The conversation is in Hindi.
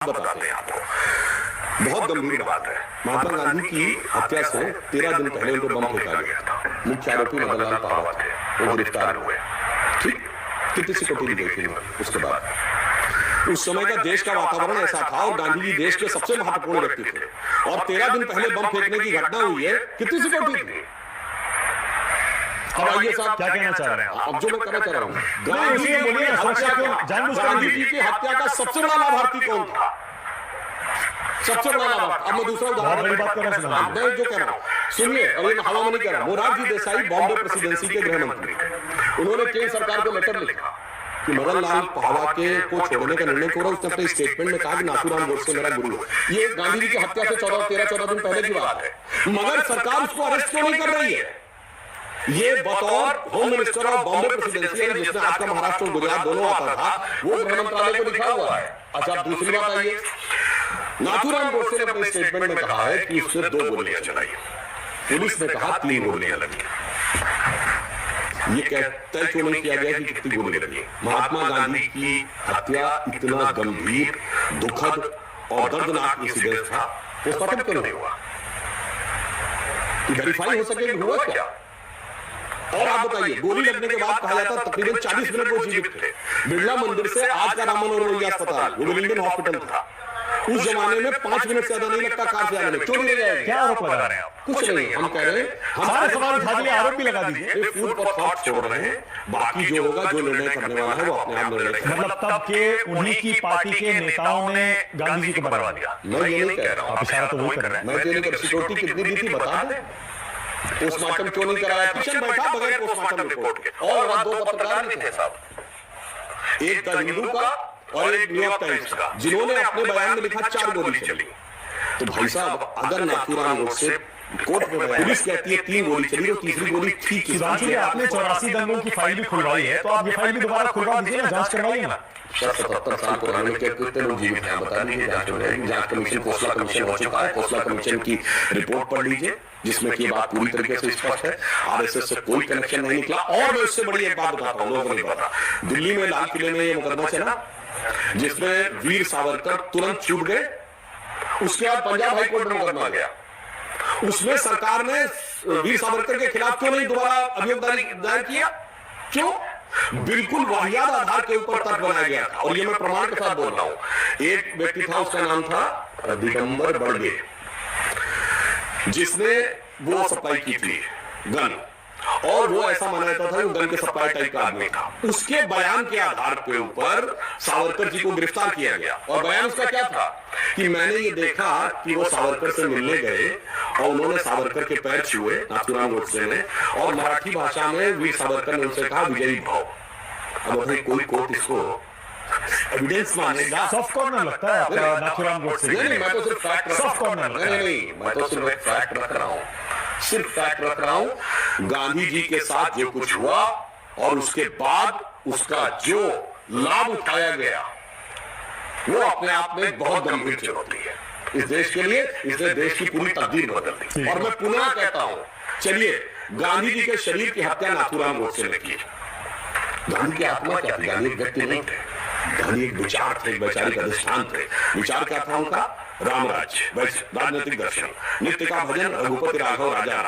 बताते हैं आपको। बहुत गंभीर बात है। महात्मा गांधी की हत्या से 13 दिन पहले उनको बम फेंका गया था। मुख्य आरोपी मदनलाल पावा थे, वो गिरफ्तार हुए। ठीक, कितनी सिक्योरिटी दी गई थी उसके बाद। उस समय का देश का वातावरण ऐसा था और गांधी जी देश के सबसे महत्वपूर्ण व्यक्ति थे और 13 दिन पहले बम फेंकने की घटना हुई है। कितनी सिक्योरिटी थी? अब आइए साहब, क्या कहना चाह रहे हैं? अब जो मैं कहना चाह रहा हूँ, गांधी जी की हत्या का सबसे बड़ा लाभार्थी कौन था? सबसे बड़ा लाभार्थी। अब मैं दूसरा उदाहरण मैं जो कह रहा हूँ सुनिए, और ये हवा में नहीं कह रहा। मोरारजी देसाई बॉम्बे प्रेसिडेंसी के गृह मंत्री, उन्होंने केंद्र सरकार को लेटर लिखा कि मदनलाल पावा के को छोड़ने का निर्णय हो रहा है। उसने अपने स्टेटमेंट में कहा कि नाथूराम गोडसे मेरा गुरु है। ये गांधी जी की हत्या से 13-14 दिन पहले की बात है, मगर सरकार उसको अरेस्ट क्यों नहीं कर रही है? ये बतौर home minister of Bombay presidency, जिसमें आज का महाराष्ट्र और गुजरात दोनों आता था, वो गृह मंत्रालय को लिखा हुआ है। अच्छा, अब दूसरी बात आइए, नाथूराम गोडसे ने अपने स्टेटमेंट में कहा है कि उसने 2 गोलियां चलाई, पुलिस ने कहा 3 गोलियां लगी। ये तय क्यों नहीं किया गया कि कितनी गोली लगी? महात्मा गांधी की हत्या इतना गंभीर, दुखद और दर्दनाक इंसिडेंट था, पोस्टमार्टम क्यों नहीं हुआ? वेरीफाई हो सके हुआ क्या? और आप बताइए, गोली लगने के बाद कहा जाता तकरीबन 40 मिनट वो जीवित थे। बिरला मंदिर से आज का राम मनोहर लोहिया अस्पताल, वो विलिंगडन हॉस्पिटल था, उस जमाने में 5 मिनट से ज्यादा नहीं लगता कार से आने में। क्यों नहीं जाएगा? क्या आरोप लगा रहे हैं आप? कुछ नहीं, हम कह रहे हैं हम सारे सवाल उठा दिए, आरोप भी लगा दीजिए। फूड पर थॉट छोड़ रहे हैं, बाकी जो होगा, जो निर्णय करने वाला है वो अपने आप निर्णय करेगा। मतलब तब के उन्हीं की पार्टी के नेताओं ने गांधी जी को मरवा दिया। मैं ये नहीं कह रहा हूँ, आप इशारा तो वही कर रहे हैं। मैं ये नहीं कर, सिक्योरिटी कितनी दी थी बता दें। पोस्टमार्टम क्यों नहीं कराया? किशन बैठा बगैर पोस्टमार्टम रिपोर्ट के, और 2 पत्रकार भी थे साहब, एक द हिंदू का और एक न्यूयॉर्क टाइम्स का, जिन्होंने अपने बयान में लिखा 4 गोली चली। तो भाई साहब, अगर नाथूराम गोडसे कोर्ट में पुलिस कहती है 3 गोली चली, तो तीसरी गोली थी किस? आपने 84 दंगों की फाइल भी खुलवाई है, तो आप ये फाइल भी दोबारा खुलवा दीजिए ना, जांच करवाइए ना। 77 साल पुराने कितने लोग जीवित हैं बता दीजिए। जांच कमीशन, खोसला कमीशन हो चुका है, खोसला कमीशन की रिपोर्ट पढ़ लीजिए, जिसमें की बात पूरी तरीके से स्पष्ट है। आरएसएस से कोई कनेक्शन नहीं निकला। और मैं इससे बड़ी एक बात बताता हूँ, लोगों को नहीं पता, दिल्ली में लाल किले में ये मुकदमा चला जिसमें वीर सावरकर तुरंत छूट गए। उसके बाद पंजाब हाईकोर्ट में मुकदमा गया, उसमें सरकार ने वीर सावरकर के खिलाफ क्यों नहीं दोबारा अभियोग दायर किया? क्यों? बिल्कुल वाहियात आधार के ऊपर तर्क बनाया गया था, और ये मैं प्रमाण के साथ बोल रहा हूं। एक व्यक्ति था, उसका नाम था दिगंबर बड़गे, जिसने वो सप्लाई की थी गन, और वो ऐसा माना जाता था कि गन के सप्लाई टाइप का आदमी था। उसके बयान के आधार के ऊपर सावरकर जी को गिरफ्तार किया गया, और बयान उसका क्या था कि मैंने ये देखा कि वो सावरकर से मिलने गए और उन्होंने सावरकर के पैर छुए, नाथूराम गोडसे ने, और मराठी भाषा में वीर सावरकर ने उनसे कहा विजयी भाव। अब अपने कोई कोर्ट इसको एविडेंस मानेगा? सॉफ्ट कॉर्नर लगता है आपका नाथूराम गोडसे। नहीं, मैं तो सिर्फ फैक्ट सॉफ्ट कॉर्नर। नहीं, मैं तो सिर्फ एक फैक्ट रख रहा हूं, सिर्फ फैक्ट रख रहा हूं। गांधी जी के साथ जो कुछ हुआ और उसके बाद उसका जो लाभ उठाया गया, वो अपने आप में बहुत गंभीर चुनौती है इस देश के लिए। इसने देश की पूरी तकदीर बदल दी। और मैं पुनः कहता हूं, चलिए, गांधी जी के शरीर की हत्या नाथूराम गोडसे ने की। गांधी की आत्मा क्या थी? गांधी एक व्यक्ति नहीं थे, गांधी एक विचार थे, एक वैचारिक अधिष्ठान थे। विचार क्या था उनका? रामराज, राजनीतिक दर्शन, नित्य का भजन, रघुपति राघव राजा राम।